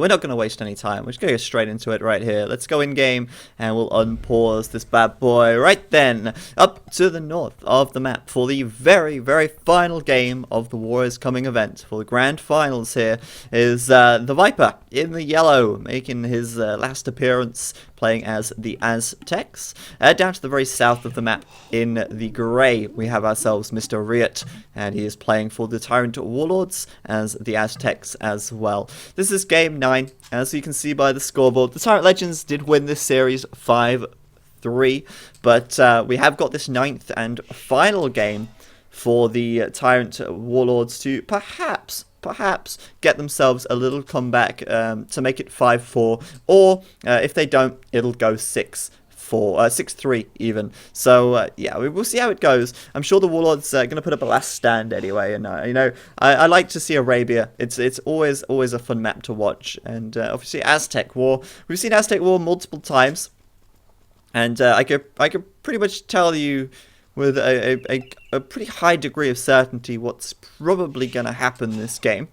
we're not going to waste any time. We're just going to go straight into it right here. Let's go in game and we'll unpause this bad boy right then. Up to the north of the map for the very, very final game of the Warriors coming event. For the grand finals here is the Viper in the yellow, making his last appearance, playing as the Aztecs. Down to the very south of the map in the grey, we have ourselves Mr. Riot, and he is playing for the Tyrant Warlords as the Aztecs as well. This is game 9. As you can see by the scoreboard, the Tyrant Legends did win this series 5-3, but we have got this 9th and final game for the Tyrant Warlords to perhaps get themselves a little comeback to make it 5-4, or if they don't, it'll go 6-3 even. So yeah, we'll see how it goes. I'm sure the Warlords are going to put up a last stand anyway, and you know, I like to see Arabia. It's always a fun map to watch, and obviously Aztec War. We've seen Aztec War multiple times, and I could pretty much tell you with a pretty high degree of certainty what's probably going to happen this game.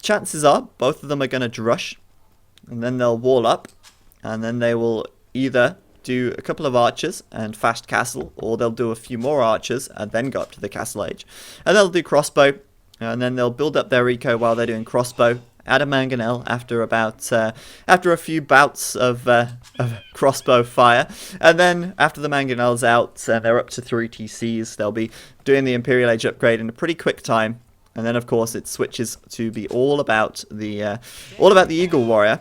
Chances are both of them are going to drush, and then they'll wall up, and then they will either do a couple of archers and fast castle, or they'll do a few more archers and then go up to the castle age. And they'll do crossbow, and then they'll build up their eco while they're doing crossbow. Add a mangonel after after a few bouts of crossbow fire, and then after the mangonel's out and they're up to 3 TCs, they'll be doing the Imperial Age upgrade in a pretty quick time. And then of course it switches to be all about the Eagle Warrior,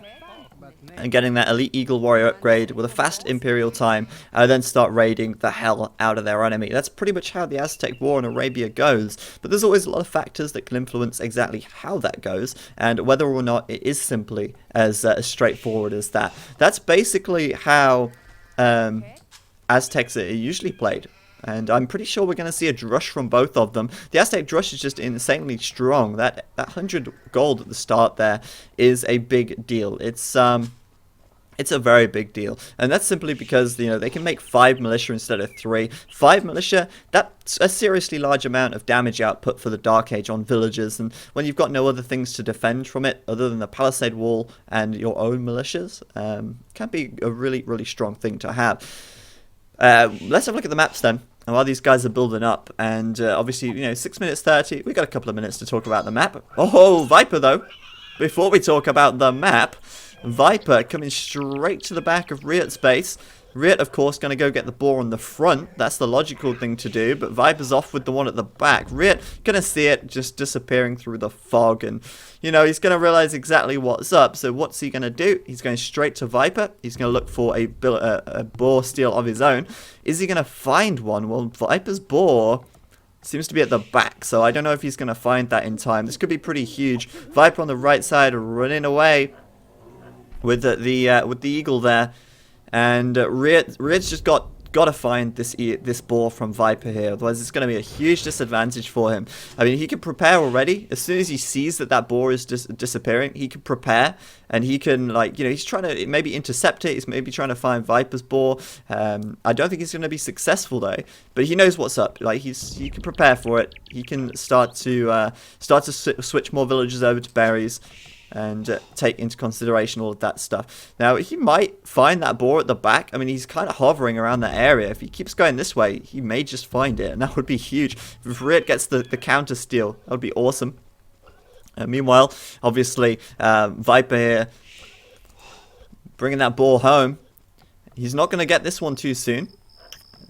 and getting that elite Eagle Warrior upgrade with a fast Imperial time, and then start raiding the hell out of their enemy. That's pretty much how the Aztec War in Arabia goes, but there's always a lot of factors that can influence exactly how that goes, and whether or not it is simply as straightforward as that. That's basically how Aztecs are usually played. And I'm pretty sure we're going to see a drush from both of them. The Aztec drush is just insanely strong. That 100 gold at the start there is a big deal. It's a very big deal, and that's simply because, you know, they can make 5 militia instead of 3. 5 militia, that's a seriously large amount of damage output for the Dark Age on villagers, and when you've got no other things to defend from it other than the palisade wall and your own militias, can be a really strong thing to have. Let's have a look at the maps then, and while these guys are building up, and obviously, you know, 6 minutes 30, we've got a couple of minutes to talk about the map. Oh, Viper though, before we talk about the map, Viper coming straight to the back of Riot's base. Riot, of course, going to go get the boar on the front. That's the logical thing to do, but Viper's off with the one at the back. Riot going to see it just disappearing through the fog, and, you know, he's going to realize exactly what's up. So what's he going to do? He's going straight to Viper. He's going to look for a boar steal of his own. Is he going to find one? Well, Viper's boar seems to be at the back, so I don't know if he's going to find that in time. This could be pretty huge. Viper on the right side running away with the eagle there, and Riot's just got to find this boar from Viper here, otherwise it's going to be a huge disadvantage for him. I mean, he can prepare already. As soon as he sees that boar is disappearing, he can prepare, and he can, like, you know, he's trying to maybe intercept it. He's maybe trying to find Viper's boar. I don't think he's going to be successful though, but he knows what's up. Like, he can prepare for it. He can start to switch more villagers over to berries, and take into consideration all of that stuff. Now, he might find that boar at the back. I mean, he's kind of hovering around that area. If he keeps going this way, he may just find it, and that would be huge. If Riot gets the counter steal, that would be awesome. Meanwhile, obviously, Viper here, bringing that boar home. He's not going to get this one too soon.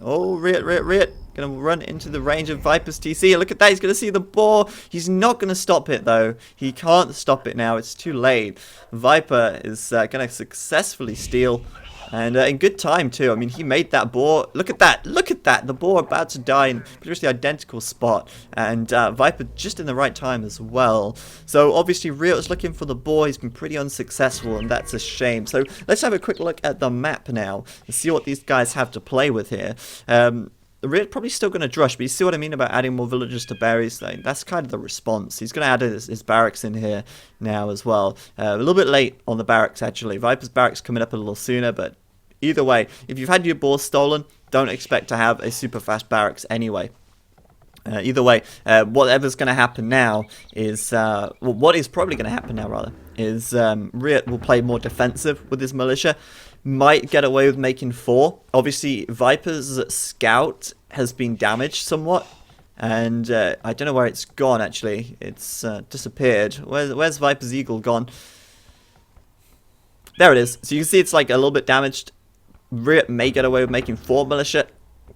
Oh, Riot. Going to run into the range of Viper's TC. Look at that. He's going to see the boar. He's not going to stop it, though. He can't stop it now. It's too late. Viper is going to successfully steal. And in good time, too. I mean, he made that boar. Look at that. Look at that. The boar about to die in pretty much the identical spot. And Viper just in the right time as well. So, obviously, Riot is looking for the boar. He's been pretty unsuccessful, and that's a shame. So, let's have a quick look at the map now and see what these guys have to play with here. Riot probably still going to drush, but you see what I mean about adding more villagers to berries? That's kind of the response. He's going to add his barracks in here now as well. A little bit late on the barracks, actually. Viper's barracks coming up a little sooner, but either way, if you've had your boar stolen, don't expect to have a super fast barracks anyway. Either way, whatever's going to happen now is, well, what is probably going to happen now, rather, is Riot will play more defensive with his militia. Might get away with making 4. Obviously, Viper's scout has been damaged somewhat. And I don't know where it's gone, actually. It's disappeared. Where's Viper's eagle gone? There it is. So you can see it's like a little bit damaged. Riot may get away with making 4 militia.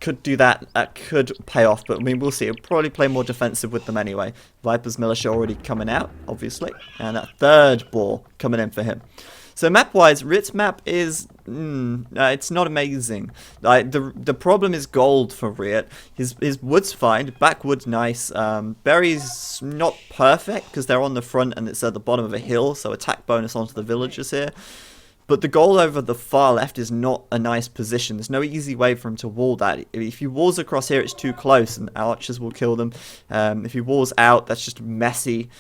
Could do that. That could pay off. But I mean, we'll see. It'll probably play more defensive with them anyway. Viper's militia already coming out, obviously. And that 3rd ball coming in for him. So map-wise, Riot's map is, it's not amazing. The problem is gold for Riot. His wood's fine, backwood's nice. Berries not perfect because they're on the front and it's at the bottom of a hill, so attack bonus onto the villagers here. But the gold over the far left is not a nice position. There's no easy way for him to wall that. If he walls across here, it's too close and archers will kill them. If he walls out, that's just messy.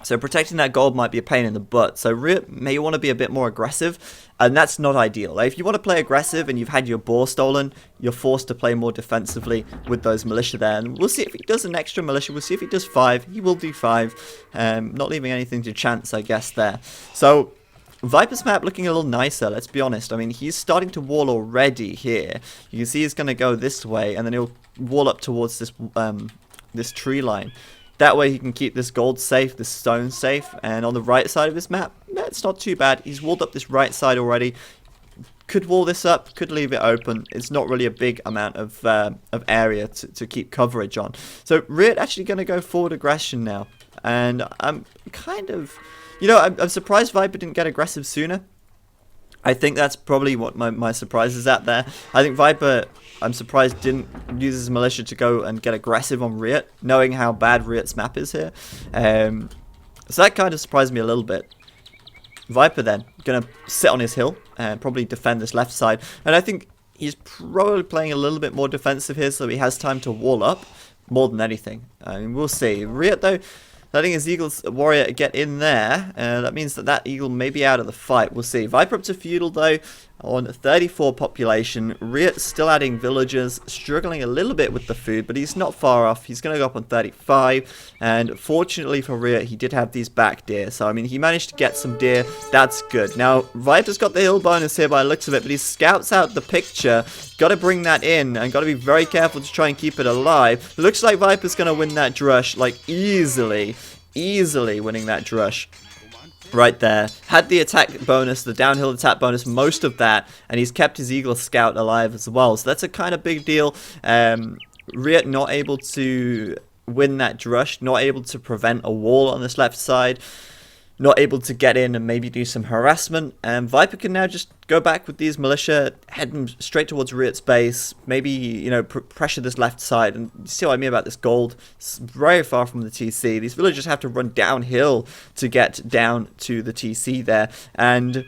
So protecting that gold might be a pain in the butt. So Riot may want to be a bit more aggressive, and that's not ideal. Like, if you want to play aggressive and you've had your boar stolen, you're forced to play more defensively with those militia there. And we'll see if he does an extra militia. We'll see if he does 5. He will do 5. Not leaving anything to chance, I guess, there. So Viper's map looking a little nicer, let's be honest. I mean, he's starting to wall already here. You can see he's going to go this way, and then he'll wall up towards this this tree line. That way he can keep this gold safe, this stone safe, and on the right side of his map, it's not too bad. He's walled up this right side already. Could wall this up, could leave it open. It's not really a big amount of area to keep coverage on. So Riot actually going to go forward aggression now. And I'm kind of, I'm surprised Viper didn't get aggressive sooner. I think that's probably what my surprise is at there. I think Viper, I'm surprised, didn't use his militia to go and get aggressive on Riot, knowing how bad Riot's map is here. So that kind of surprised me a little bit. Viper then, going to sit on his hill and probably defend this left side. And I think he's probably playing a little bit more defensive here, so he has time to wall up more than anything. I mean, we'll see. Riot, though, letting his Eagle's warrior get in there, that means that Eagle may be out of the fight. We'll see. Viper up to feudal, though, on 34 population. Riot still adding villagers, struggling a little bit with the food, but he's not far off. He's going to go up on 35, and fortunately for Riot, he did have these back deer. So, I mean, he managed to get some deer. That's good. Now, Viper's got the hill bonus here by the looks of it, but he scouts out the picture. Got to bring that in, and got to be very careful to try and keep it alive. It looks like Viper's going to win that drush, like, easily winning that drush. Right there. Had the attack bonus, the downhill attack bonus, most of that, and he's kept his Eagle Scout alive as well. So that's a kind of big deal. Riot not able to win that drush, not able to prevent a wall on this left side, not able to get in and maybe do some harassment. And Viper can now just go back with these militia, heading straight towards Riot's base, maybe, pressure this left side. And you see what I mean about this gold? It's very far from the TC. These villagers have to run downhill to get down to the TC there. And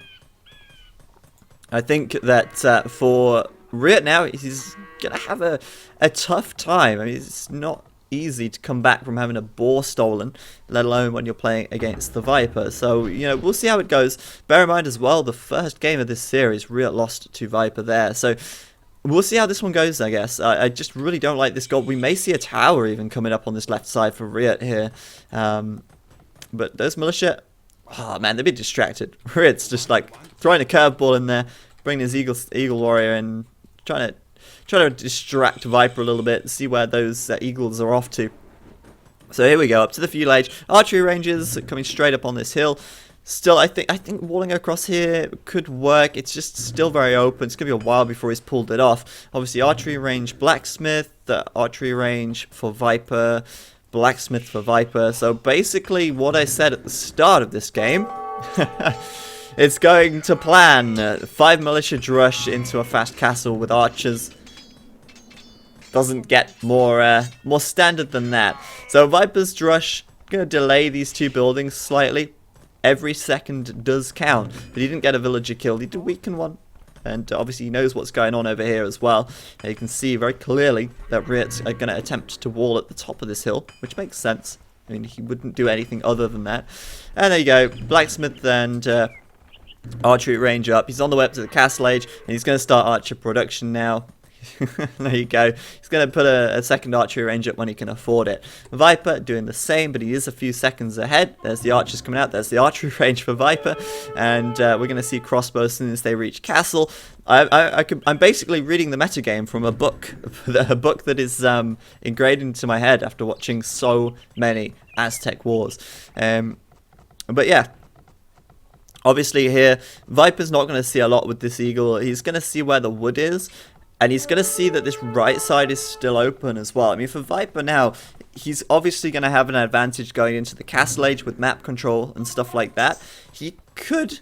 I think that for Riot now, he's going to have a tough time. I mean, it's not easy to come back from having a boar stolen, let alone when you're playing against the Viper. So, we'll see how it goes. Bear in mind as well, the first game of this series, Riot lost to Viper there. So, we'll see how this one goes, I guess. I just really don't like this gold. We may see a tower even coming up on this left side for Riot here. But those militia, oh man, they've been distracted. Riot's just like throwing a curveball in there, bringing his Eagle Warrior and trying to distract Viper a little bit, see where those eagles are off to. So here we go, up to the feudal age. Archery ranges coming straight up on this hill. Still, I think walling across here could work. It's just still very open. It's going to be a while before he's pulled it off. Obviously, archery range blacksmith, archery range for Viper, blacksmith for Viper. So basically, what I said at the start of this game, it's going to plan. 5 militia drush into a fast castle with archers. Doesn't get more standard than that. So Viper's drush going to delay these 2 buildings slightly. Every second does count, but he didn't get a villager killed. He did weaken one, and obviously he knows what's going on over here as well. You can see very clearly that Riot's are going to attempt to wall at the top of this hill, which makes sense. I mean, he wouldn't do anything other than that. And there you go, blacksmith and archery range up. He's on the way up to the castle age, and he's going to start archer production now. There you go. He's going to put a second archery range up when he can afford it. Viper doing the same, but he is a few seconds ahead. There's the archers coming out. There's the archery range for Viper. And we're going to see crossbows as soon as they reach castle. I'm basically reading the metagame from a book. A book that is ingrained into my head after watching so many Aztec wars. But yeah. Obviously here, Viper's not going to see a lot with this eagle. He's going to see where the wood is, and he's going to see that this right side is still open as well. I mean, for Viper now, he's obviously going to have an advantage going into the castle age with map control and stuff like that. He could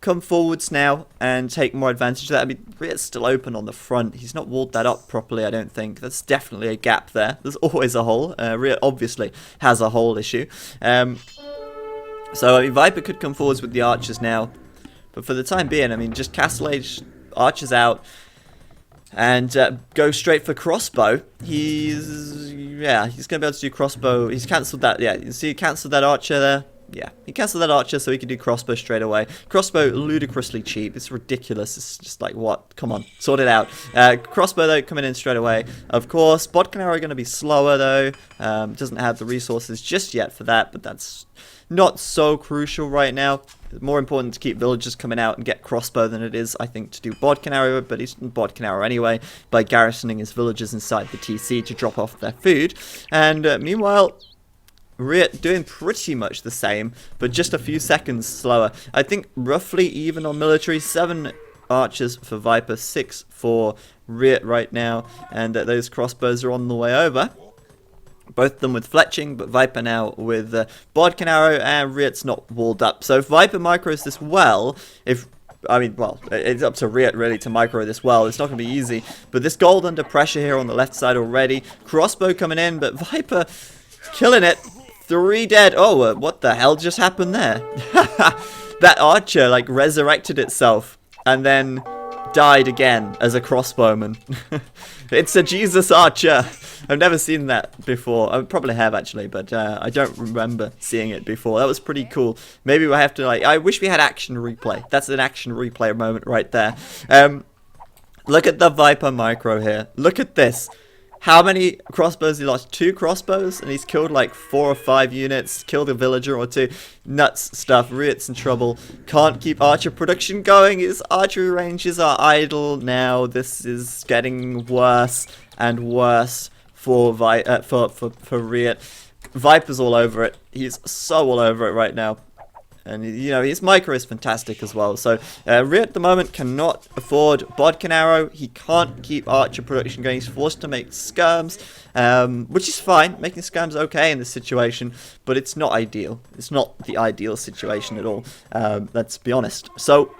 come forwards now and take more advantage of that. I mean, it's still open on the front. He's not walled that up properly, I don't think. That's definitely a gap there. There's always a hole. Riot obviously has a hole issue. So, I mean, Viper could come forwards with the archers now. But for the time being, I mean, just Castle Age, archers out, and go straight for crossbow. He's going to be able to do crossbow. He's cancelled that, yeah, you see he cancelled that archer there. Yeah, he cancelled that archer so he can do crossbow straight away. Crossbow, ludicrously cheap. It's ridiculous. It's just like, what? Come on, sort it out. Crossbow, though, coming in straight away. Of course, Bodkin arrow going to be slower, though. Doesn't have the resources just yet for that, but that's not so crucial right now. It's more important to keep villagers coming out and get crossbow than it is, I think, to do Bodkin arrow, but he's Bodkin arrow anyway by garrisoning his villagers inside the TC to drop off their food. And meanwhile, Riot doing pretty much the same, but just a few seconds slower. I think roughly even on military. 7 archers for Viper, 6 for Riot right now, and those crossbows are on the way over. Both of them with fletching, but Viper now with Bodkin arrow, and Riot's not walled up. So if Viper micros this well, it's up to Riot really to micro this well. It's not going to be easy, but this gold under pressure here on the left side already. Crossbow coming in, but Viper killing it. 3 dead. Oh, what the hell just happened there? That archer, like, resurrected itself and then died again as a crossbowman. It's a Jesus archer. I've never seen that before. I probably have, actually, but I don't remember seeing it before. That was pretty cool. Maybe we'll have to, like, I wish we had action replay. That's an action replay moment right there. Look at the Viper micro here. Look at this. How many crossbows he lost? 2 crossbows, and he's killed like 4 or 5 units, killed a villager or 2. Nuts stuff. Riot's in trouble. Can't keep archer production going. His archery ranges are idle now. This is getting worse and worse for Riot. Viper's all over it. He's so all over it right now. And, you know, his micro is fantastic as well. So, Riot at the moment cannot afford Bodkin arrow. He can't keep archer production going. He's forced to make skirms, which is fine. Making skirms okay in this situation, but it's not ideal. It's not the ideal situation at all. Let's be honest. So,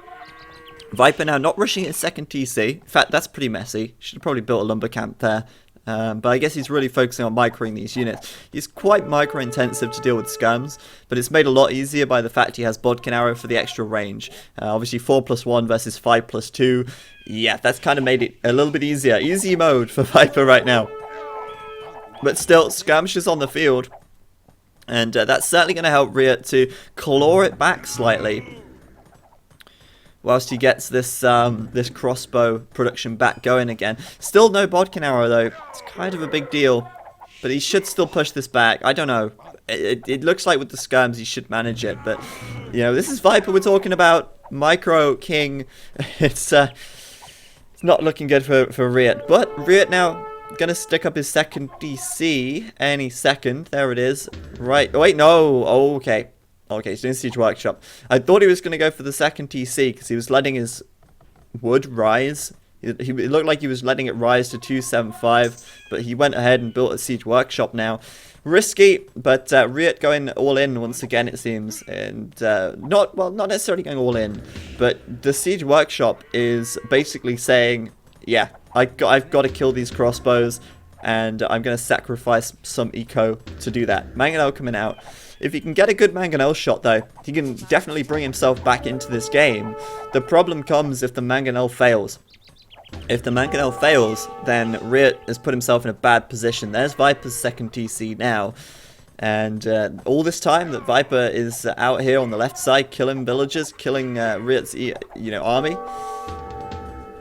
Viper now not rushing his second TC. In fact, that's pretty messy. Should have probably built a lumber camp there. But I guess he's really focusing on microing these units. He's quite micro-intensive to deal with skirms, but it's made a lot easier by the fact he has Bodkin arrow for the extra range. Obviously 4+1 versus 5+2. Yeah, that's kind of made it a little bit easier. Easy mode for Viper right now. But still, skirmishes on the field. And that's certainly going to help Riot to claw it back slightly, whilst he gets this this crossbow production back going again. Still no Bodkin arrow though. It's kind of a big deal, but he should still push this back. I don't know. It looks like with the skirms he should manage it, but you know, this is Viper we're talking about. Micro King. It's not looking good for Riot, but Riot now gonna stick up his second DC any second. There it is. Right. Oh, wait, no. Oh, okay. Okay, he's doing Siege Workshop. I thought he was going to go for the second TC because he was letting his wood rise. It looked like he was letting it rise to 275, but he went ahead and built a Siege Workshop now. Risky, but Riot going all in once again, it seems. And not necessarily going all in, but the Siege Workshop is basically saying, yeah, I've got to kill these crossbows, and I'm going to sacrifice some eco to do that. Mangonel coming out. If he can get a good Mangonel shot, though, he can definitely bring himself back into this game. The problem comes if the Mangonel fails. If the Mangonel fails, then Riot has put himself in a bad position. There's Viper's second TC now. And all this time that Viper is out here on the left side, killing villagers, killing Riot's army.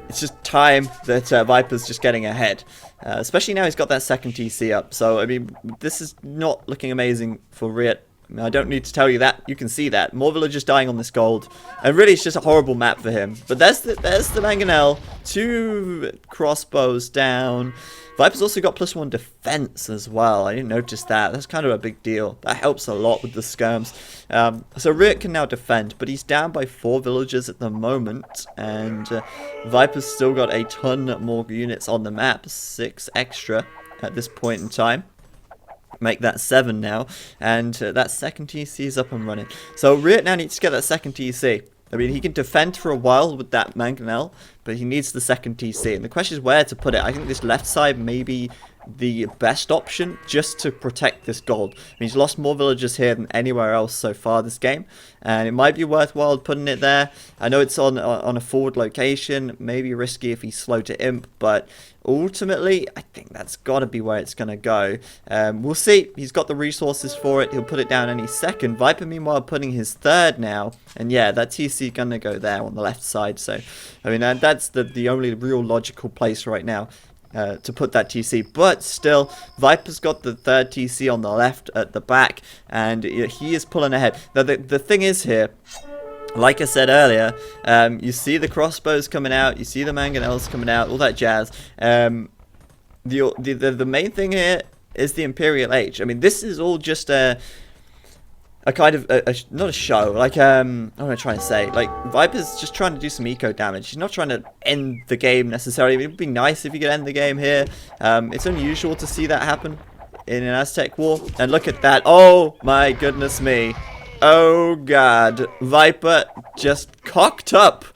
it's just time that Viper's just getting ahead. Especially now he's got that second TC up. So, I mean, this is not looking amazing for Riot. I don't need to tell you that. You can see that. More villagers dying on this gold. And really, it's just a horrible map for him. But there's the Mangonel. 2 crossbows down. Viper's also got +1 defense as well. I didn't notice that. That's kind of a big deal. That helps a lot with the skirms. So Riot can now defend, but he's down by 4 villagers at the moment. And Viper's still got a ton more units on the map. 6 extra at this point in time. Make that 7 now, and that second TC is up and running. So Riot now needs to get that second TC. I mean, he can defend for a while with that Mangonel, but he needs the second TC. And the question is where to put it. I think this left side may be the best option just to protect this gold. I mean, he's lost more villagers here than anywhere else so far this game, and it might be worthwhile putting it there. I know it's on a forward location, maybe risky if he's slow to imp, but ultimately I think that's got to be where it's going to go. We'll see. He's got the resources for it. He'll put it down any second. Viper meanwhile putting his third now, and yeah, that TC going to go there on the left side. So I mean, that's the only real logical place right now to put that TC, but still Viper's got the third TC on the left at the back, and he is pulling ahead. Now the thing is here, like I said earlier, you see the crossbows coming out, you see the mangonels coming out, all that jazz. The main thing here is the Imperial Age. I mean, this is all just a kind of not a show, like what am I trying to say? Like, Viper's just trying to do some eco damage. He's not trying to end the game necessarily. It would be nice if you could end the game here. It's unusual to see that happen in an Aztec war. And look at that! Oh my goodness me! Oh god, Viper just cocked up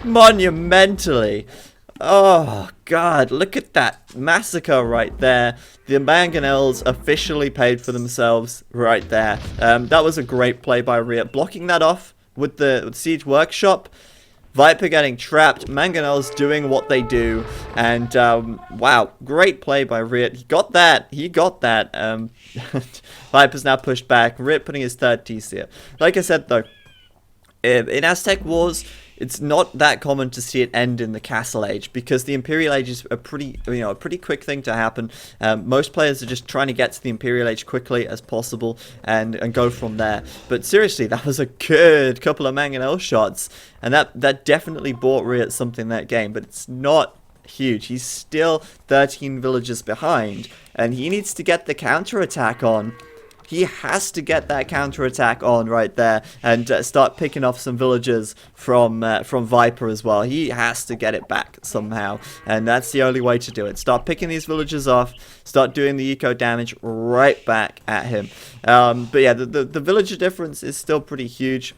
monumentally. Oh god, look at that massacre right there. The Mangonels officially paid for themselves right there. That was a great play by Riot, blocking that off with the Siege Workshop. Viper getting trapped, Mangonels doing what they do, and wow, great play by Riot. He got that. Viper's now pushed back. Riot putting his third TC up. Like I said though, in Aztec Wars, it's not that common to see it end in the Castle Age, because the Imperial Age is a pretty quick thing to happen. Most players are just trying to get to the Imperial Age quickly as possible and go from there. But seriously, that was a good couple of Mangonel shots, and that definitely bought Riot something that game. But it's not huge. He's still 13 villages behind, and he needs to get the counter-attack on. He has to get that counter-attack on right there and start picking off some villagers from Viper as well. He has to get it back somehow, and that's the only way to do it. Start picking these villagers off, start doing the eco damage right back at him. But yeah, the villager difference is still pretty huge,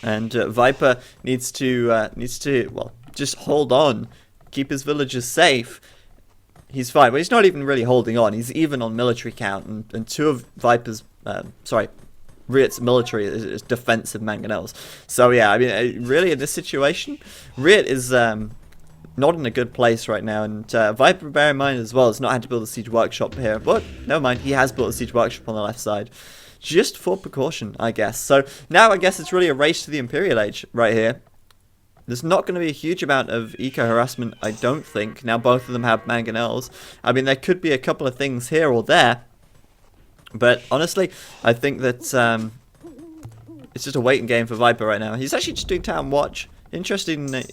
and Viper needs to well, just hold on, keep his villagers safe. He's fine, but he's not even really holding on. He's even on military count, and 2 of Viper's, Riot's military is defensive Mangonels. So yeah, I mean, really in this situation, Riot is not in a good place right now, and Viper, bear in mind as well, has not had to build a Siege Workshop here, but never mind, he has built a Siege Workshop on the left side. Just for precaution, I guess. So now I guess it's really a race to the Imperial Age right here. There's not going to be a huge amount of eco-harassment, I don't think. Now both of them have Mangonels. I mean, there could be a couple of things here or there. But honestly, I think that it's just a waiting game for Viper right now. He's actually just doing Town Watch. Interesting that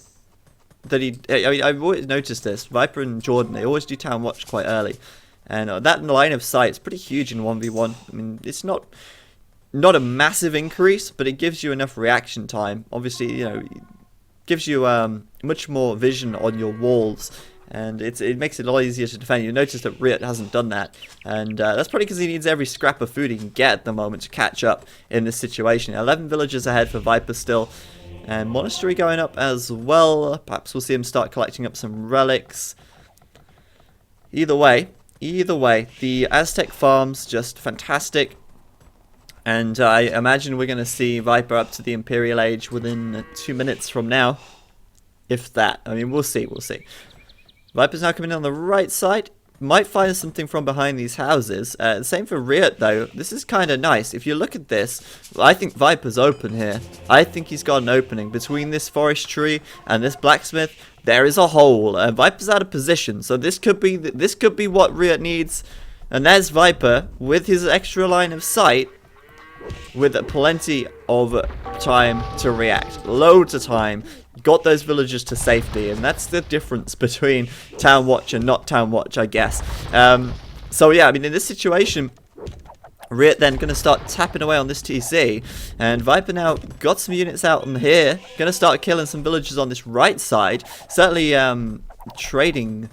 I mean, I've always noticed this. Viper and Jordan, they always do Town Watch quite early. And that line of sight is pretty huge in 1v1. I mean, it's not a massive increase, but it gives you enough reaction time. Obviously, you know, gives you much more vision on your walls, and it makes it a lot easier to defend. You notice that Riot hasn't done that, and that's probably because he needs every scrap of food he can get at the moment to catch up in this situation. 11 villagers ahead for Viper still, and Monastery going up as well. Perhaps we'll see him start collecting up some relics. Either way, the Aztec farms just fantastic. And I imagine we're going to see Viper up to the Imperial Age within 2 minutes from now. If that. I mean, we'll see. Viper's now coming in on the right side. might find something from behind these houses. Same for Riot, though. This is kind of nice. If you look at this, I think Viper's open here. I think he's got an opening. Between this forest tree and this blacksmith, there is a hole. Viper's out of position, so this could be what Riot needs. And there's Viper with his extra line of sight, with plenty of time to react. Loads of time. Got those villagers to safety, and that's the difference between Town Watch and not Town Watch, I guess. So yeah, I mean, in this situation, Riot then going to start tapping away on this TC, and Viper now got some units out on here, going to start killing some villagers on this right side. Certainly trading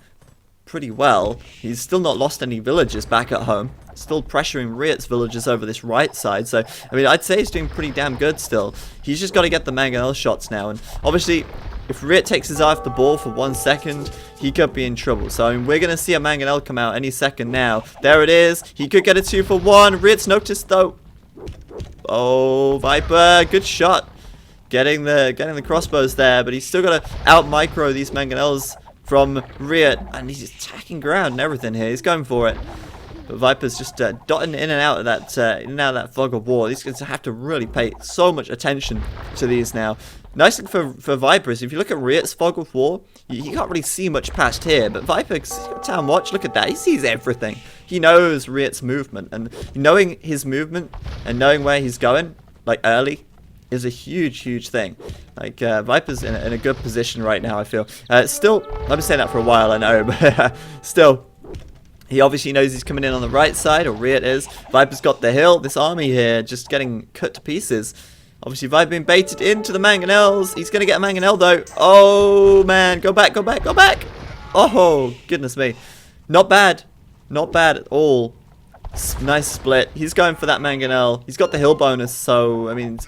pretty well. He's still not lost any villagers back at home. Still pressuring Riot's villagers over this right side. So, I mean, I'd say he's doing pretty damn good still. He's just got to get the mangonel shots now. And obviously, if Riot takes his eye off the ball for 1 second, he could be in trouble. So, I mean, we're going to see a mangonel come out any second now. There it is. He could get a 2 for 1. Riot's noticed, though. Oh, Viper. Good shot. Getting the crossbows there. But he's still got to out-micro these mangonels from Riot. And he's attacking ground and everything here. He's going for it. But Viper's just dotting in and out of that fog of war. He's going to have to really pay so much attention to these now. Nice thing for Viper is if you look at Riot's fog of war, you can't really see much past here. But Viper's got Town Watch. Look at that. He sees everything. He knows Riot's movement, and knowing his movement and knowing where he's going, like early, is a huge thing. Like Viper's in a good position right now, I feel. Still, I've been saying that for a while, I know, but still. He obviously knows he's coming in on the right side, or Riot is. Viper's got the hill. This army here just getting cut to pieces. Obviously, Viper being baited into the mangonels. He's going to get a mangonel, though. Oh, man. Go back, go back, go back. Oh, goodness me. Not bad. Not bad at all. Nice split. He's going for that mangonel. He's got the hill bonus, so, I mean,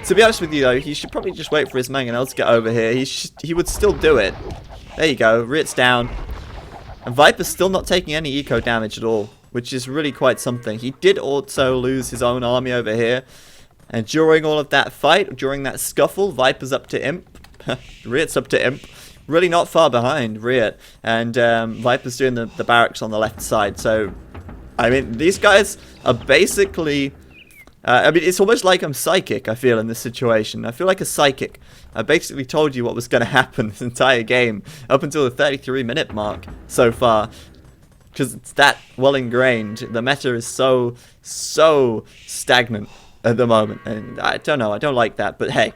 to be honest with you, though, he should probably just wait for his mangonel to get over here. He would still do it. There you go. Riot's down. And Viper's still not taking any eco damage at all, which is really quite something. He did also lose his own army over here. And during all of that fight, during that scuffle, Viper's up to Imp. Riot's up to Imp. Really not far behind Riot. And Viper's doing the barracks on the left side. So, I mean, these guys are basically... I mean, it's almost like I'm psychic, I feel, in this situation. I feel like a psychic. I basically told you what was going to happen this entire game, up until the 33-minute mark so far. Because it's that well ingrained. The meta is so stagnant at the moment. And I don't know, I don't like that, but hey.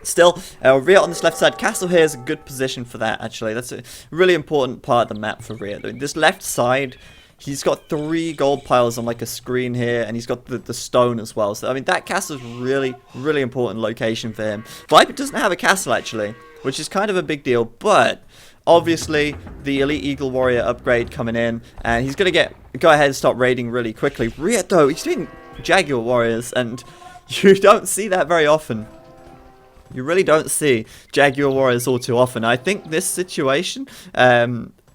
Still, Riot on this left side. Castle here is a good position for that, actually. That's a really important part of the map for Riot. I mean, this left side... He's got 3 gold piles on like a screen here, and he's got the stone as well. So, I mean, that castle's really important location for him. Viper doesn't have a castle, actually, which is kind of a big deal. But, obviously, the Elite Eagle Warrior upgrade coming in, and he's going to go ahead and start raiding really quickly. Riot, though, he's doing Jaguar Warriors, and you don't see that very often. You really don't see Jaguar Warriors all too often. I think this situation...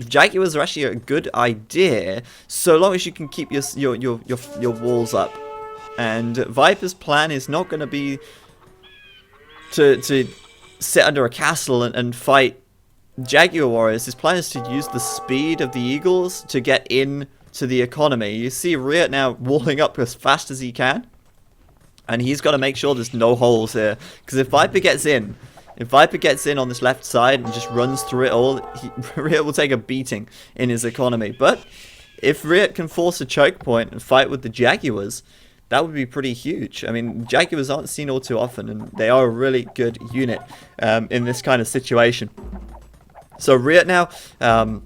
Jaguars are actually a good idea, so long as you can keep your walls up. And Viper's plan is not going to be to sit under a castle and fight Jaguar Warriors. His plan is to use the speed of the Eagles to get into the economy. You see Riot now walling up as fast as he can, and he's got to make sure there's no holes here, because if Viper gets in... If Viper gets in on this left side and just runs through it all, Riot will take a beating in his economy. But if Riot can force a choke point and fight with the Jaguars, that would be pretty huge. I mean, Jaguars aren't seen all too often, and they are a really good unit in this kind of situation. So Riot now, on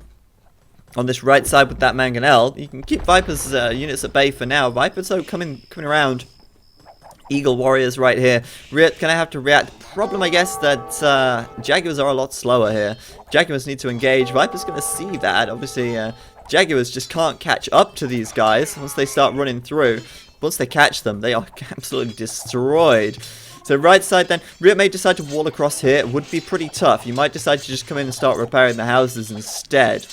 this right side with that mangonel, you can keep Viper's units at bay for now. Viper's though coming around. Eagle Warriors right here. Riot gonna have to react. Problem, I guess, that Jaguars are a lot slower here. Jaguars need to engage. Viper's gonna see that. Obviously, Jaguars just can't catch up to these guys once they start running through. Once they catch them, they are absolutely destroyed. So right side then, Riot may decide to wall across here. It would be pretty tough. You might decide to just come in and start repairing the houses instead.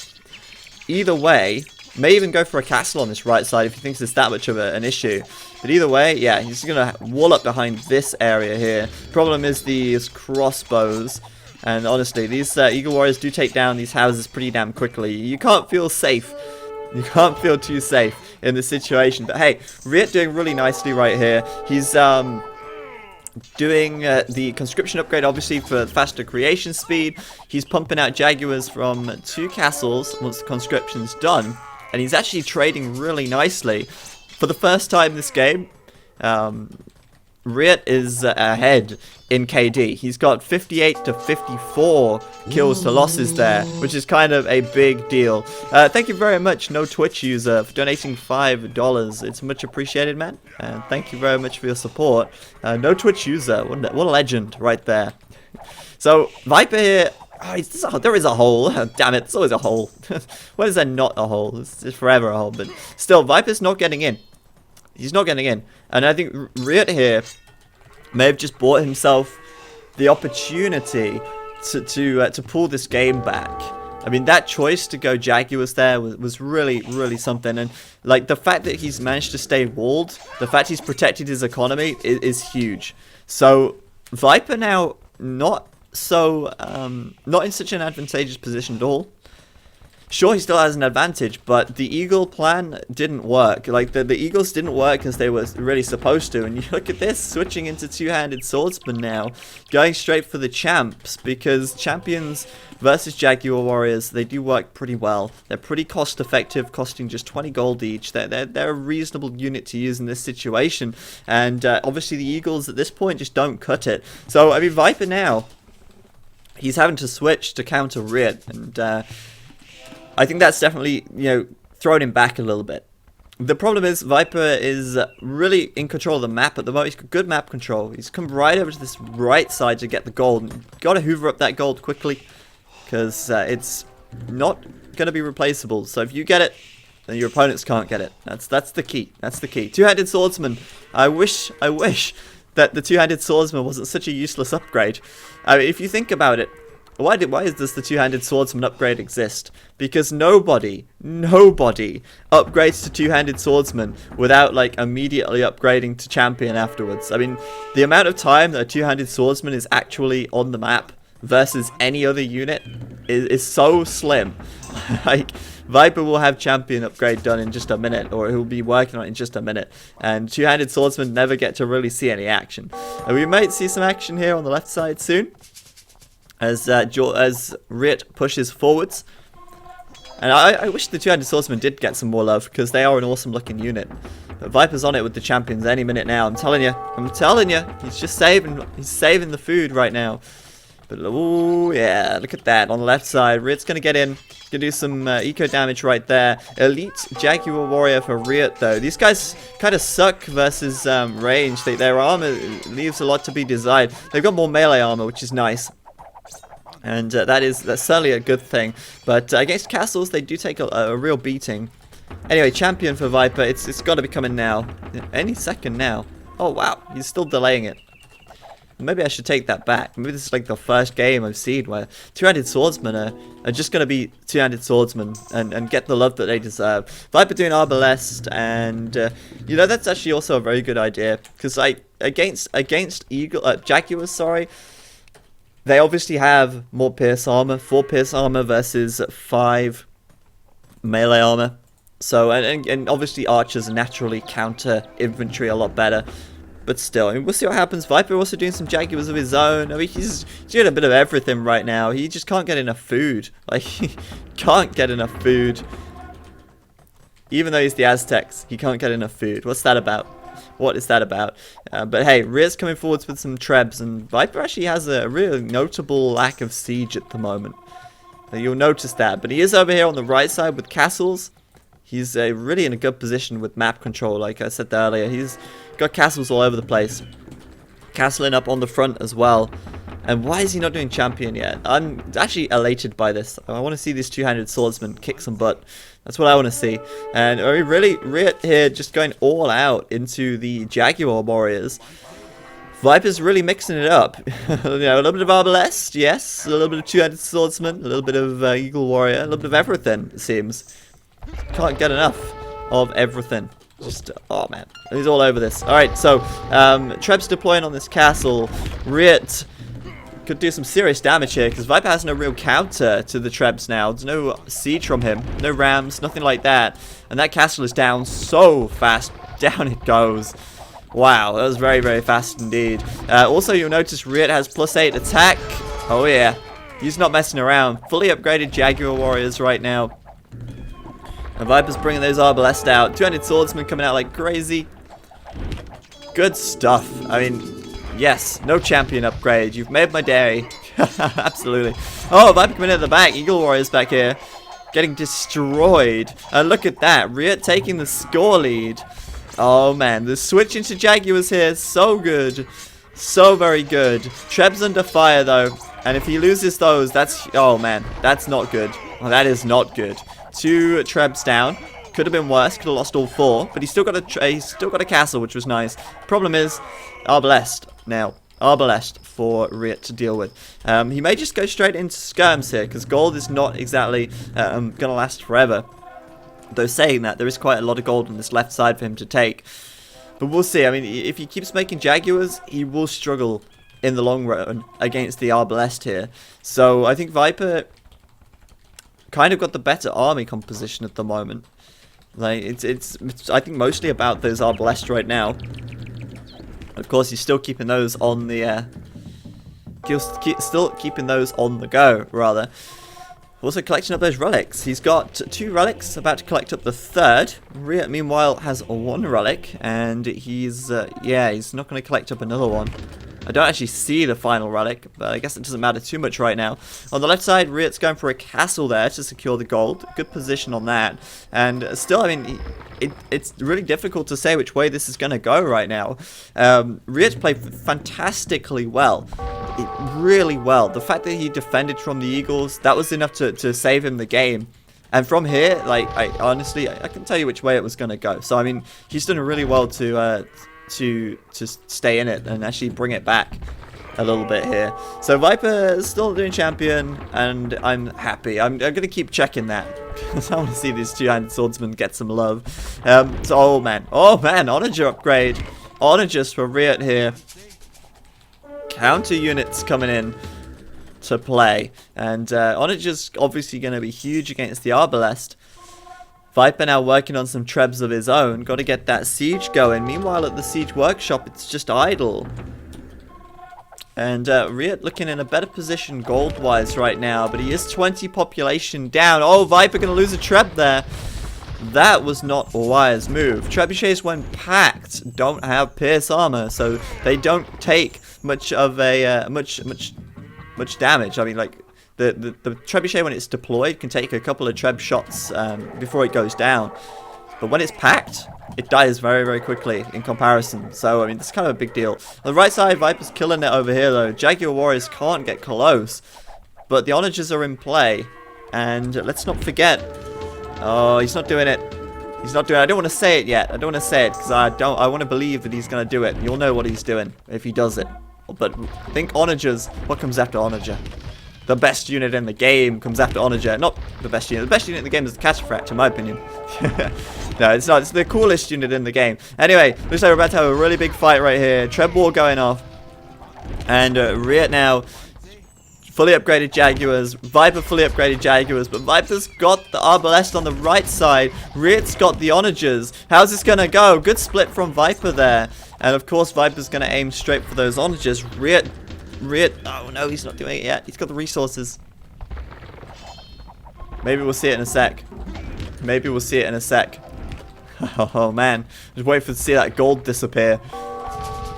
Either way, may even go for a castle on this right side if he thinks it's that much of an issue. But either way, yeah, he's going to wall up behind this area here. Problem is these crossbows. And honestly, these Eagle Warriors do take down these houses pretty damn quickly. You can't feel safe. You can't feel too safe in this situation. But hey, Riet doing really nicely right here. He's doing the conscription upgrade, obviously, for faster creation speed. He's pumping out Jaguars from 2 castles once the conscription's done. And he's actually trading really nicely. For the first time this game, Riet is ahead in KD. He's got 58 to 54 kills to losses there, which is kind of a big deal. Thank you very much, No Twitch user, for donating $5. It's much appreciated, man. And thank you very much for your support. No Twitch user, what a legend right there. So Viper here. Oh, there is a hole. Damn it, there's always a hole. When is there not a hole? It's forever a hole. But still, Viper's not getting in. He's not getting in. And I think Riet here may have just bought himself the opportunity to pull this game back. I mean, that choice to go Jaguars there was really, really something. And like the fact that he's managed to stay walled, the fact he's protected his economy is huge. So Viper now not in such an advantageous position at all. Sure, he still has an advantage, but the Eagle plan didn't work. Like, the Eagles didn't work as they were really supposed to. And you look at this, switching into two-handed swordsman now, going straight for the champs, because champions versus Jaguar warriors, they do work pretty well. They're pretty cost-effective, costing just 20 gold each. They're a reasonable unit to use in this situation. And obviously the Eagles at this point just don't cut it. So, I mean, Viper now, he's having to switch to counter Riet, and I think that's definitely, thrown him back a little bit. The problem is Viper is really in control of the map at the moment. He's got good map control. He's come right over to this right side to get the gold. Got to hoover up that gold quickly, because it's not going to be replaceable. So if you get it, then your opponents can't get it. That's the key. That's the key. Two-handed swordsman. I wish that the two-handed swordsman wasn't such a useless upgrade. I mean, if you think about it, why does the two-handed swordsman upgrade exist? Because nobody upgrades to two-handed swordsman without like immediately upgrading to champion afterwards. I mean, the amount of time that a two-handed swordsman is actually on the map versus any other unit is so slim. Like, Viper will have champion upgrade done in just a minute, or he'll be working on it in just a minute, and two-handed swordsmen never get to really see any action. And we might see some action here on the left side soon, as Riet pushes forwards. And I wish the two-handed swordsman did get some more love, because they are an awesome looking unit. But Viper's on it with the champions any minute now. I'm telling you, he's just saving the food right now. But oh yeah, look at that on the left side. Riet's gonna get in, gonna do some eco damage right there. Elite Jaguar warrior for Riet though. These guys kind of suck versus range. Their armor leaves a lot to be desired. They've got more melee armor, which is nice. And that's certainly a good thing. But against castles, they do take a real beating. Anyway, champion for Viper. It's got to be coming now. Any second now. Oh, wow. He's still delaying it. Maybe I should take that back. Maybe this is like the first game I've seen where two-handed swordsmen are just going to be two-handed swordsmen and get the love that they deserve. Viper doing Arbalest, and that's actually also a very good idea. Because against Jaguars, sorry, they obviously have more pierce armor, 4 pierce armor versus 5 melee armor. So, and obviously archers naturally counter infantry a lot better. But still, I mean, we'll see what happens. Viper also doing some Jaguars of his own. I mean, he's doing a bit of everything right now. He just can't get enough food. Like, he can't get enough food. Even though he's the Aztecs, he can't get enough food. What's that about? What is that about? But hey, Riet's coming forwards with some trebs, and Viper actually has a really notable lack of siege at the moment. You'll notice that. But he is over here on the right side with castles. He's really in a good position with map control, like I said earlier. He's got castles all over the place. Castling up on the front as well. And why is he not doing champion yet? I'm actually elated by this. I want to see this two-handed swordsman kick some butt. That's what I want to see. And really, Riet here just going all out into the Jaguar warriors. Viper's really mixing it up. A little bit of Arbalest, yes. A little bit of two-handed swordsman. A little bit of Eagle warrior. A little bit of everything, it seems. Can't get enough of everything. Just, oh man, he's all over this. Alright, so, Treb's deploying on this castle. Riet could do some serious damage here, because Viper has no real counter to the Trebs now. There's no siege from him, no rams, nothing like that. And that castle is down so fast. Down it goes. Wow, that was very, very fast indeed. Also, you'll notice Riot has +8 attack. Oh yeah, he's not messing around. Fully upgraded Jaguar warriors right now. And Viper's bringing those Arbalest out. 200 swordsmen coming out like crazy. Good stuff. I mean, yes, no champion upgrade. You've made my day. Absolutely. Oh, Viper coming in at the back. Eagle warriors back here. Getting destroyed. And look at that. Riot taking the score lead. Oh man, the switch into Jaguars here, so good. So very good. Treb's under fire though. And if he loses those, that's... Oh man, that's not good. Oh, that is not good. 2 Trebs down. Could have been worse. Could have lost all 4. But he's still got a castle, which was nice. Problem is, Arbalest now. Arbalest for Riot to deal with. He may just go straight into skirms here, because gold is not exactly going to last forever. Though saying that, there is quite a lot of gold on this left side for him to take. But we'll see. I mean, if he keeps making Jaguars, he will struggle in the long run against the Arbalest here. So I think Viper kind of got the better army composition at the moment. Like it's I think mostly about those Arbalest right now. Of course, he's still keeping those on the still keeping those on the go rather. Also collecting up those relics. He's got 2 relics, about to collect up the 3rd. Riot, meanwhile, has 1 relic, and he's, yeah, he's not going to collect up another one. I don't actually see the final relic, but I guess it doesn't matter too much right now. On the left side, Riot's going for a castle there to secure the gold. Good position on that. And still, I mean, it's really difficult to say which way this is going to go right now. Riot's played fantastically well. Really well. The fact that he defended from the Eagles, that was enough to save him the game. And from here, like, honestly, I can tell you which way it was going to go. So, I mean, he's done really well to stay in it and actually bring it back a little bit here. So Viper is still doing champion, and I'm happy. I'm going to keep checking that. I want to see these 2-handed swordsmen get some love. So, oh man, Onager upgrade. Onagers for Riot here. Counter units coming in to play, and Onager's obviously going to be huge against the Arbalest. Viper now working on some Trebs of his own. Got to get that siege going. Meanwhile, at the siege workshop, it's just idle. And Riot looking in a better position gold-wise right now, but he is 20 population down. Oh, Viper going to lose a Treb there. That was not a wise move. Trebuchets, when packed, don't have pierce armor, so they don't take much of a much damage. I mean, like the trebuchet when it's deployed can take a couple of treb shots before it goes down, but when it's packed, it dies very, very quickly in comparison. So I mean, it's kind of a big deal. On the right side, Viper's killing it over here though. Jaguar warriors can't get close, but the Onagers are in play, and let's not forget. Oh, he's not doing it. He's not doing it. I don't want to say it yet. I don't want to say it because I want to believe that he's going to do it. You'll know what he's doing if he does it. But think Onagers. What comes after Onager? The best unit in the game comes after Onager. Not the best unit. The best unit in the game is the Cataphracts, in my opinion. No, it's not. It's the coolest unit in the game. Anyway, looks like we're about to have a really big fight right here. Treb war going off. And Riot now fully upgraded Jaguars. Viper fully upgraded Jaguars. But Viper's got the Arbalest on the right side. Riot's got the Onagers. How's this going to go? Good split from Viper there. And of course, Viper's going to aim straight for those Onagers. Riot. Oh no, he's not doing it yet. He's got the resources. Maybe we'll see it in a sec. Maybe we'll see it in a sec. Oh man. Just wait to see that gold disappear.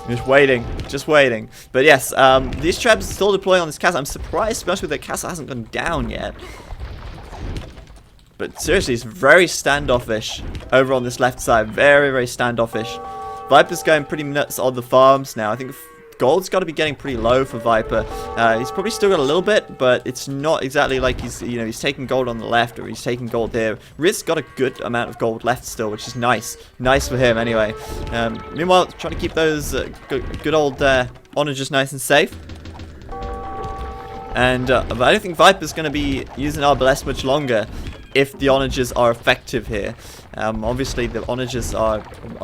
Just waiting. But yes, these Trebs are still deploying on this castle. I'm surprised, especially that castle hasn't gone down yet. But seriously, it's very standoffish over on this left side. Very, very standoffish. Viper's going pretty nuts on the farms now. I think gold's got to be getting pretty low for Viper. He's probably still got a little bit, but it's not exactly like he's taking gold on the left or he's taking gold there. Riot's got a good amount of gold left still, which is nice. Nice for him anyway. Meanwhile, trying to keep those good old Onagers nice and safe. And I don't think Viper's going to be using Arbalest much longer if the Onagers are effective here. Obviously, the Onagers are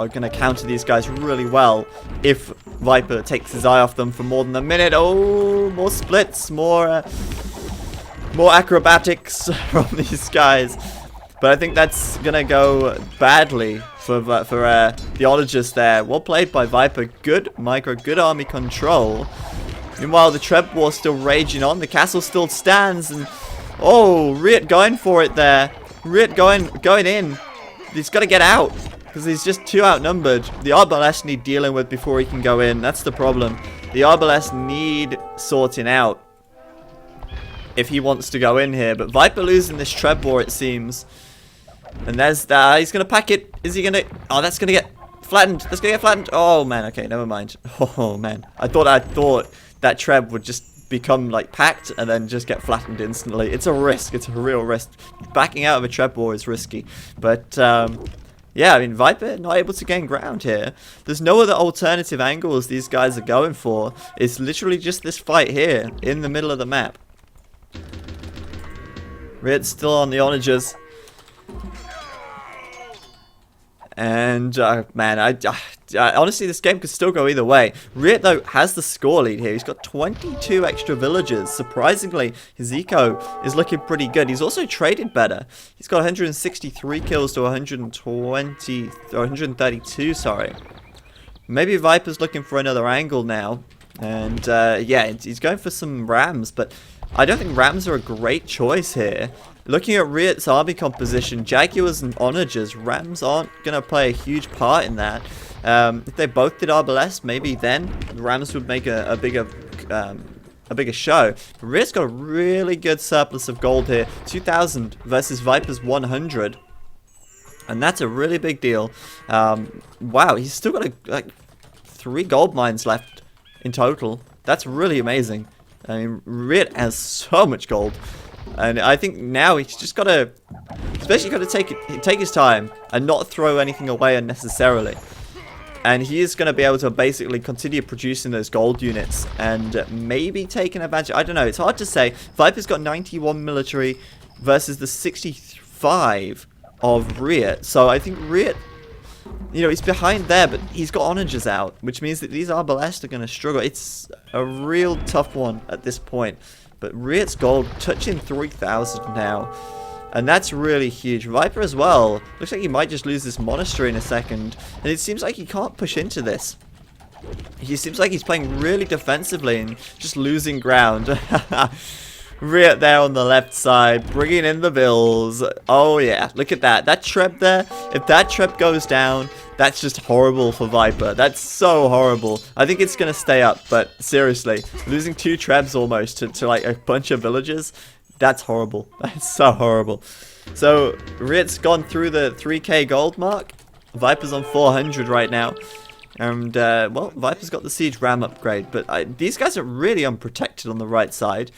going to counter these guys really well if Viper takes his eye off them for more than a minute. Oh, more splits, more acrobatics from these guys. But I think that's going to go badly for the Onagers there. Well played by Viper. Good micro, good army control. Meanwhile, the Treb War's still raging on. The castle still stands. And oh, Riet going for it there. Riet going in. He's got to get out because he's just too outnumbered. The Arbalest need dealing with before he can go in. That's the problem. The Arbalest need sorting out if he wants to go in here. But Viper losing this Treb War, it seems. And there's that. He's going to pack it. Is he going to... Oh, that's going to get flattened. That's going to get flattened. Oh, man. Okay, never mind. Oh, man. I thought that Treb would just become, like, packed and then just get flattened instantly. It's a risk. It's a real risk. Backing out of a Treb War is risky. But, yeah, I mean, Viper not able to gain ground here. There's no other alternative angles these guys are going for. It's literally just this fight here in the middle of the map. Riet's still on the Onagers. And, man, honestly, this game could still go either way. Riet, though, has the score lead here. He's got 22 extra villagers. Surprisingly, his eco is looking pretty good. He's also traded better. He's got 163 kills to 132, sorry. Maybe Viper's looking for another angle now. And, yeah, he's going for some Rams, but I don't think Rams are a great choice here. Looking at Riet's army composition, Jaguars and Onagers, Rams aren't going to play a huge part in that. If they both did Arbalest, maybe then the Rams would make a bigger show. But Riet's got a really good surplus of gold here. 2,000 versus Viper's 100. And that's a really big deal. Wow, he's still got like 3 gold mines left in total. That's really amazing. I mean, Riet has so much gold. And I think now he's just got to, especially got to take his time and not throw anything away unnecessarily. And he is going to be able to basically continue producing those gold units and maybe take an advantage. I don't know. It's hard to say. Viper's got 91 military versus the 65 of Riet. So I think Riet, you know, he's behind there, but he's got Onagers out, which means that these Arbalest are going to struggle. It's a real tough one at this point. But Riet's gold touching 3,000 now. And that's really huge. Viper as well. Looks like he might just lose this monastery in a second. And it seems like he can't push into this. He seems like he's playing really defensively and just losing ground. Riet there on the left side, bringing in the bills. Oh yeah, look at that. That Treb there, if that Treb goes down, that's just horrible for Viper. That's so horrible. I think it's going to stay up, but seriously, losing 2 Trebs almost to like a bunch of villagers, that's horrible. That's so horrible. So, Riet's gone through the 3k gold mark. Viper's on 400 right now. And, well, Viper's got the Siege Ram upgrade, but these guys are really unprotected on the right side.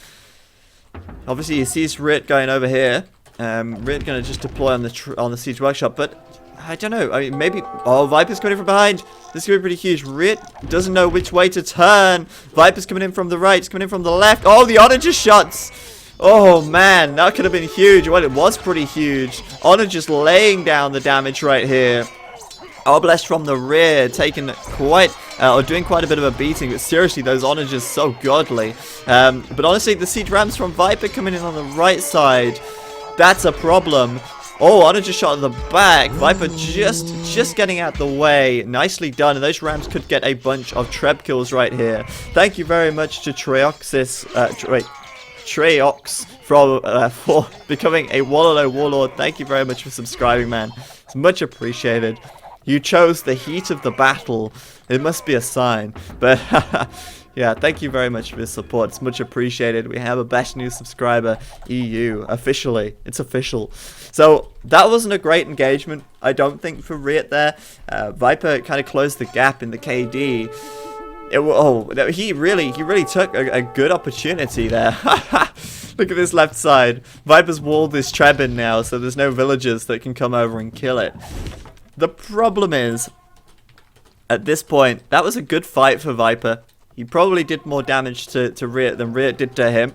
Obviously, he sees Riet going over here. Riet going to just deploy on the Siege Workshop, but I don't know. I mean, maybe... Oh, Viper's coming in from behind. This is going to be pretty huge. Riet doesn't know which way to turn. Viper's coming in from the right. He's coming in from the left. Oh, the Onager shots. Oh, man. That could have been huge. Well, it was pretty huge. Onager just laying down the damage right here. Arbalest from the rear, taking quite, or doing quite a bit of a beating, but seriously, those Onagers so godly. But honestly, the Siege Rams from Viper coming in on the right side, that's a problem. Oh, Onager shot at the back. Viper just getting out the way. Nicely done, and those Rams could get a bunch of Treb kills right here. Thank you very much to Treox for becoming a Warlord. Thank you very much for subscribing, man. It's much appreciated. You chose the heat of the battle. It must be a sign. But, yeah, thank you very much for your support. It's much appreciated. We have a best new subscriber, EU, officially. It's official. So, that wasn't a great engagement, I don't think, for Riet there. Viper kind of closed the gap in the KD. He really took a good opportunity there. Look at this left side. Viper's walled this Treb in now, so there's no villagers that can come over and kill it. The problem is, at this point, that was a good fight for Viper. He probably did more damage to Riet than Riet did to him.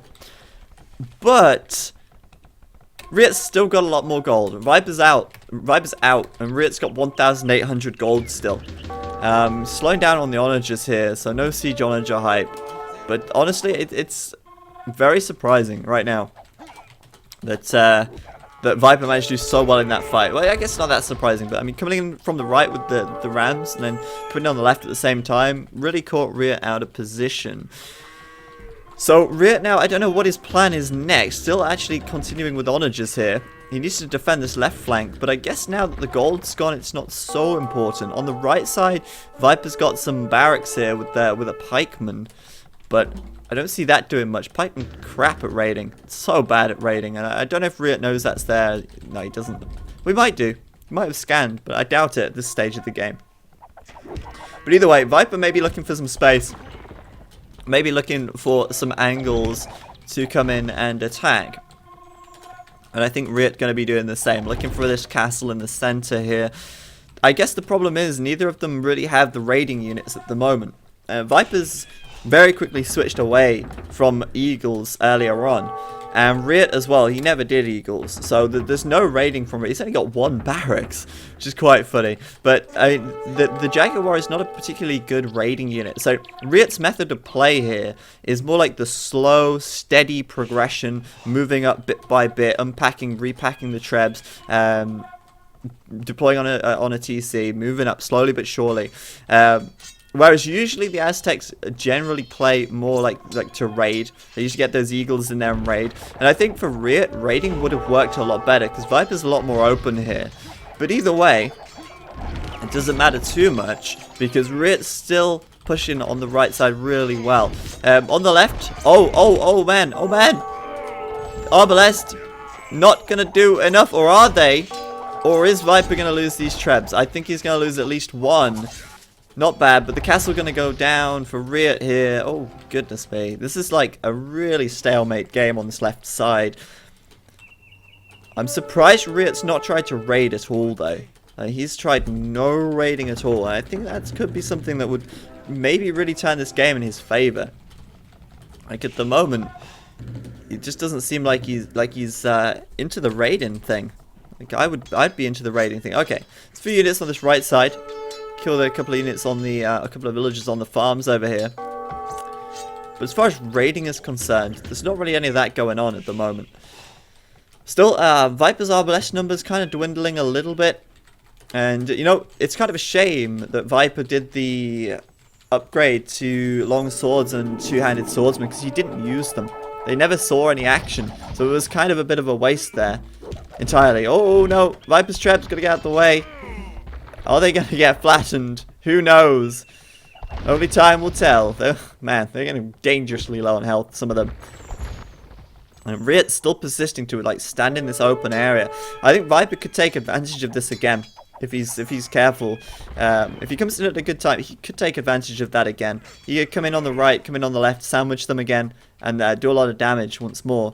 But Riet's still got a lot more gold. Viper's out, and Riet's got 1,800 gold still. Slowing down on the onagers here, so no siege onager hype. But honestly, it's very surprising right now that that Viper managed to do so well in that fight. Well, I guess not that surprising, but I mean, coming in from the right with the rams and then putting it on the left at the same time really caught Riot out of position. So Riot now, I don't know what his plan is next. Still actually continuing with onagers here. He needs to defend this left flank, but I guess now that the gold's gone, it's not so important. On the right side, Viper's got some barracks here with a pikeman, but I don't see that doing much. Pikeman crap at raiding. It's so bad at raiding, and I don't know if Riot knows that's there. No, he doesn't. We might do. He might have scanned, but I doubt it at this stage of the game. But either way, Viper may be looking for some space. Maybe looking for some angles to come in and attack. And I think Riot going to be doing the same. Looking for this castle in the center here. I guess the problem is neither of them really have the raiding units at the moment. Viper's very quickly switched away from Eagles earlier on. And Riot as well, he never did Eagles. So there's no raiding from Riot. He's only got one barracks, which is quite funny. But I mean, the Jaguar is not a particularly good raiding unit. So Riot's method of play here is more like the slow, steady progression, moving up bit by bit, unpacking, repacking the trebs, deploying on a TC, moving up slowly but surely. Whereas usually the Aztecs generally play more like to raid. They usually get those eagles in there and raid. And I think for Riot, raiding would have worked a lot better because Viper's a lot more open here. But either way, it doesn't matter too much because Riot's still pushing on the right side really well. On the left, oh man, Arbalest not gonna do enough, or are they? Or is Viper gonna lose these trebs? I think he's gonna lose at least one. Not bad, but the castle going to go down for Riot here. Oh, goodness me. This is like a really stalemate game on this left side. I'm surprised Riot's not tried to raid at all, though. He's tried no raiding at all. And I think that could be something that would maybe really turn this game in his favor. Like, at the moment, it just doesn't seem like he's into the raiding thing. Like, I'd be into the raiding thing. Okay, there's a few units on this right side. Killed a couple of units on the, a couple of villagers on the farms over here. But as far as raiding is concerned, there's not really any of that going on at the moment. Still, Viper's Arbalest numbers kind of dwindling a little bit. And, you know, it's kind of a shame that Viper did the upgrade to long swords and two-handed swordsmen because he didn't use them. They never saw any action. So it was kind of a bit of a waste there entirely. Oh, no. Viper's trap's going to get out of the way. Are they going to get flattened? Who knows? Only time will tell. Man, they're getting dangerously low on health, some of them. And Riot's still persisting to like stand in this open area. I think Viper could take advantage of this again if he's careful. If he comes in at a good time, he could take advantage of that again. He could come in on the right, come in on the left, sandwich them again, and do a lot of damage once more.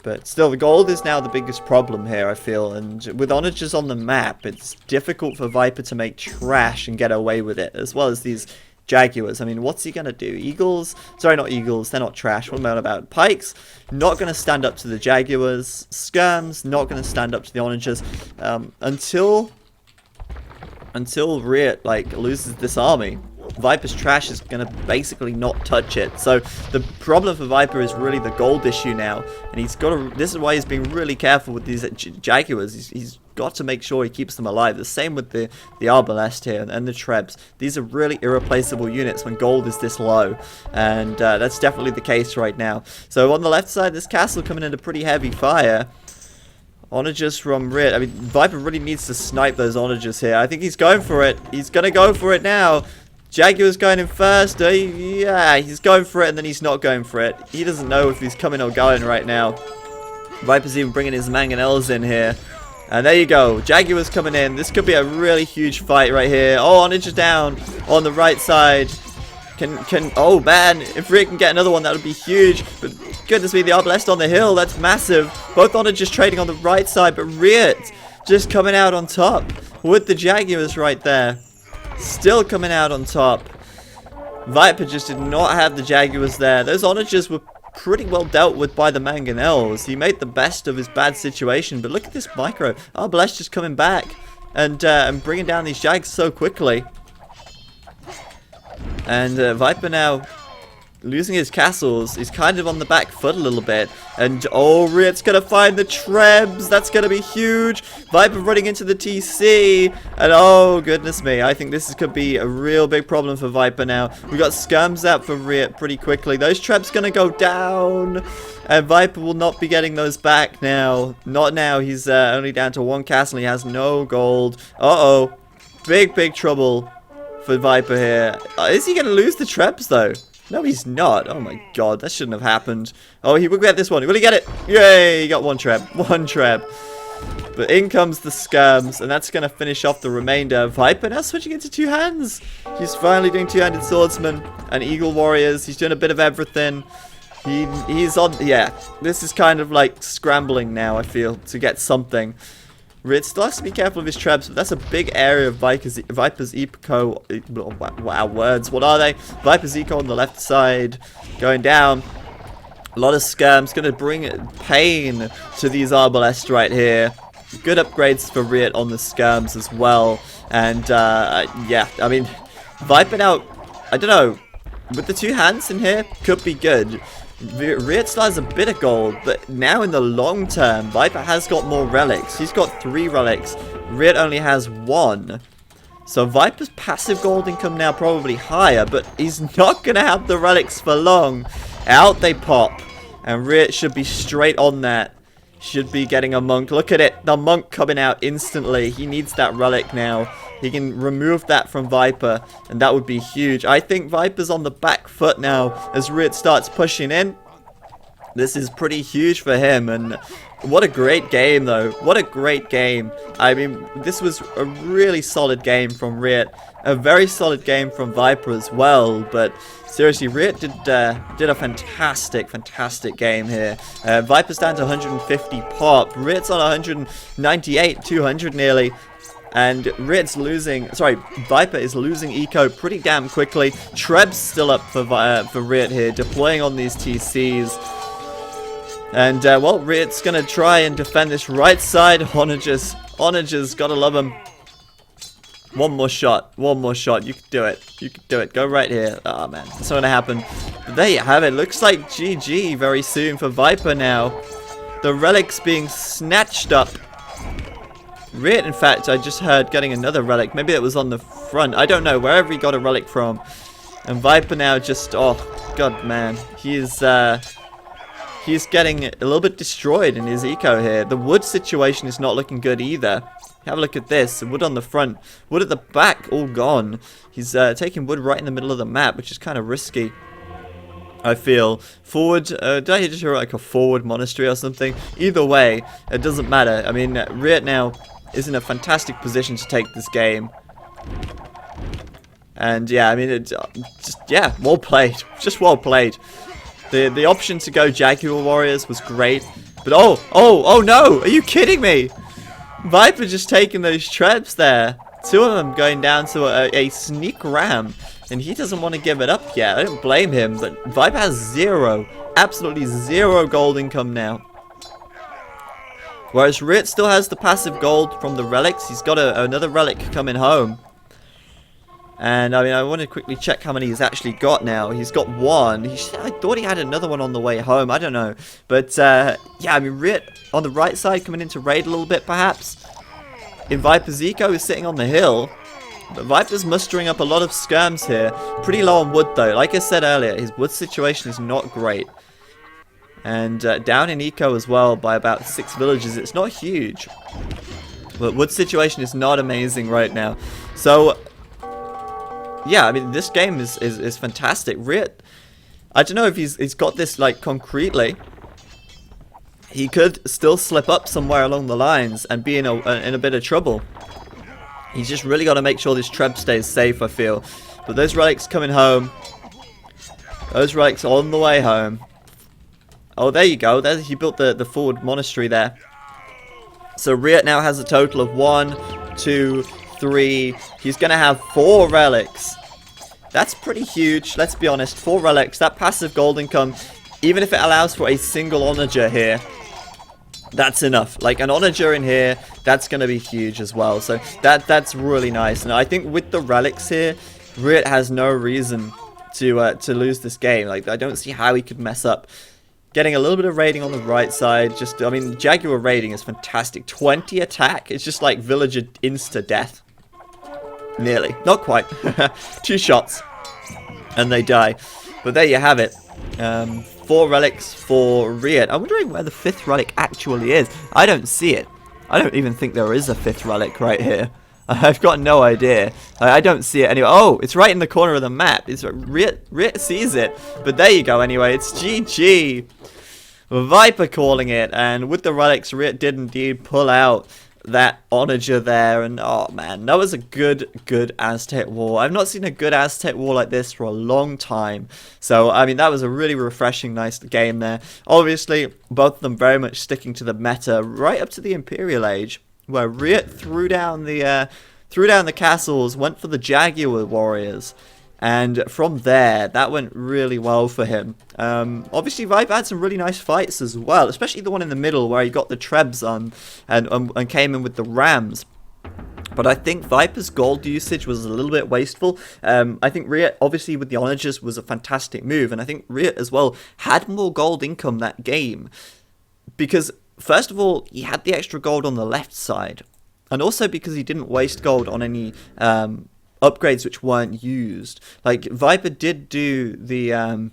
But still, the gold is now the biggest problem here, I feel. And with onagers on the map, it's difficult for Viper to make trash and get away with it, as well as these Jaguars. I mean, what's he going to do? Eagles? Sorry, not Eagles. They're not trash. What am I on about? Pikes? Not going to stand up to the Jaguars. Skirms? Not going to stand up to the onagers. Until Riot, like, loses this army. Viper's trash is going to basically not touch it. So the problem for Viper is really the gold issue now. And he's got to, this is why he's being really careful with these Jaguars. He's got to make sure he keeps them alive. The same with the Arbalest here and the Trebs. These are really irreplaceable units when gold is this low. And that's definitely the case right now. So on the left side, this castle coming into pretty heavy fire. Onagers from Riot. I mean, Viper really needs to snipe those onagers here. I think he's going for it. He's going to go for it now. Jaguar's going in first. Yeah, he's going for it and then he's not going for it. He doesn't know if he's coming or going right now. Viper's even bringing his mangonels in here. And there you go. Jaguar's coming in. This could be a really huge fight right here. Oh, onagers down on the right side. Oh man, if Riot can get another one, that would be huge. But goodness me, the Arbalest on the hill, that's massive. Both onagers trading on the right side, but Riot just coming out on top with the Jaguars right there. Still coming out on top. Viper just did not have the Jaguars there. Those onagers were pretty well dealt with by the mangonels. He made the best of his bad situation. But look at this micro. Arbalest just coming back and bringing down these Jags so quickly. And Viper now losing his castles. He's kind of on the back foot a little bit. And oh, Riot's gonna find the Trebs. That's gonna be huge. Viper running into the TC. And oh, goodness me. I think this could be a real big problem for Viper now. We got skirms out for Riot pretty quickly. Those Trebs gonna go down. And Viper will not be getting those back now. Not now. He's only down to 1 castle. He has no gold. Uh-oh. Big trouble for Viper here. Is he gonna lose the Trebs though? No, he's not. Oh my god, that shouldn't have happened. Oh, he will get this one. Will he get it? Yay, he got 1 Treb. 1 Treb. But in comes the skirms, and that's going to finish off the remainder. Viper now switching into 2 hands. He's finally doing 2-handed swordsman and eagle warriors. He's doing a bit of everything. He's on, yeah, this is kind of like scrambling now, I feel, to get something. Riot still has to be careful of his Trebs, but that's a big area of Viper's eco. Wow, words. What are they? Viper's eco on the left side, going down. A lot of skirms, going to bring pain to these arbalests right here. Good upgrades for Riot on the skirms as well. And, yeah, I mean, Viper now, I don't know, with the 2 hands in here, could be good. Riot still has a bit of gold, but now in the long term, Viper has got more relics. He's got 3 relics. Riot only has 1. So Viper's passive gold income now probably higher, but he's not going to have the relics for long. Out they pop. And Riot should be straight on that. Should be getting a monk. Look at it. The monk coming out instantly. He needs that relic now. He can remove that from Viper, and that would be huge. I think Viper's on the back foot now as Riot starts pushing in. This is pretty huge for him, and what a great game, though. What a great game. I mean, this was a really solid game from Riot. A very solid game from Viper as well, but seriously, Riot did a fantastic game here. Viper's down to 150 pop. Riot's on 198, 200 nearly. And Riot's losing, sorry, Viper is losing eco pretty damn quickly. Treb's still up for Riot here, deploying on these TCs. And, well, Riot's going to try and defend this right side. Onagers, gotta love him. One more shot. You can do it. Go right here. Oh, man, that's not going to happen. But there you have it. Looks like GG very soon for Viper now. The relics being snatched up. Riot, in fact, I just heard getting another relic. Maybe it was on the front. I don't know. Wherever he got a relic from. And Viper now just, oh, god, man. He's getting a little bit destroyed in his eco here. The wood situation is not looking good either. Have a look at this. Wood on the front. Wood at the back, all gone. He's taking wood right in the middle of the map, which is kind of risky, I feel. Forward, did I just hear like a forward monastery or something? Either way, it doesn't matter. I mean, Riot now is in a fantastic position to take this game. And yeah, I mean, it's just, yeah, well played. Just well played. The option to go Jaguar Warriors was great. But oh no! Are you kidding me? Viper just taking those Trebs there. 2 of them going down to a sneak ram. And he doesn't want to give it up yet. I don't blame him. But Viper has 0. Absolutely 0 gold income now. Whereas Riot still has the passive gold from the relics. He's got another relic coming home. And I mean, I want to quickly check how many he's actually got now. He's got 1. I thought he had another one on the way home. I don't know. But yeah, I mean, Riot on the right side coming in to raid a little bit, perhaps. In Viper's eco is sitting on the hill. But Viper's mustering up a lot of skirms here. Pretty low on wood, though. Like I said earlier, his wood situation is not great. And down in eco as well by about 6 villages. It's not huge. But wood situation is not amazing right now. So yeah, I mean, this game is fantastic. Riot, I don't know if he's got this, like, concretely. He could still slip up somewhere along the lines and be in a bit of trouble. He's just really got to make sure this Treb stays safe, I feel. But those relics coming home. Those relics on the way home. Oh, there you go. He built the forward monastery there. So Riot now has a total of 1, 2, 3. He's going to have 4 relics. That's pretty huge, let's be honest. 4 relics, that passive gold income, even if it allows for a single onager here, that's enough. Like, an onager in here, that's going to be huge as well. So that's really nice. And I think with the relics here, Riot has no reason to lose this game. Like, I don't see how he could mess up. Getting a little bit of raiding on the right side. Just, I mean, Jaguar raiding is fantastic. 20 attack. It's just like villager insta-death. Nearly. Not quite. 2 shots. And they die. But there you have it. 4 relics for Riot. I'm wondering where the 5th relic actually is. I don't see it. I don't even think there is a 5th relic right here. I've got no idea. I don't see it anyway. Oh, it's right in the corner of the map. It's Riot sees it. But there you go anyway. It's GG. Viper calling it. And with the relics, Riot did indeed pull out that onager there. And oh man, that was a good Aztec war. I've not seen a good Aztec war like this for a long time. So, I mean, that was a really refreshing, nice game there. Obviously, both of them very much sticking to the meta right up to the Imperial Age, where Riot threw down the castles, went for the Jaguar warriors, and from there, that went really well for him. Obviously, Viper had some really nice fights as well, especially the one in the middle where he got the Trebs on and came in with the Rams. But I think Viper's gold usage was a little bit wasteful. I think Riot, obviously with the onagers, was a fantastic move, and I think Riot as well had more gold income that game because, first of all, he had the extra gold on the left side, and also because he didn't waste gold on any upgrades which weren't used. Like, Viper did do the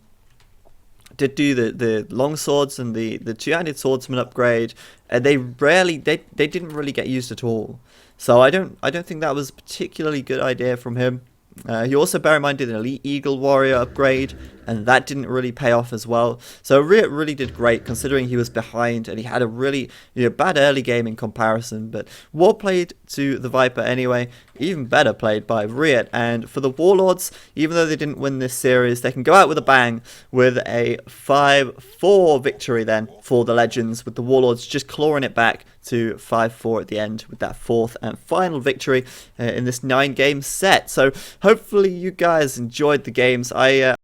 long swords and the two-handed swordsman upgrade, and they didn't really get used at all. So I don't think that was a particularly good idea from him. He also, bear in mind, did an Elite Eagle Warrior upgrade, and that didn't really pay off as well. So Riot really did great, considering he was behind, and he had a really bad early game in comparison. But well played to the Viper anyway, even better played by Riot. And for the Warlords, even though they didn't win this series, they can go out with a bang with a 5-4 victory then for the Legends, with the Warlords just clawing it back to 5-4 at the end with that 4th and final victory in this 9-game set. So hopefully you guys enjoyed the games.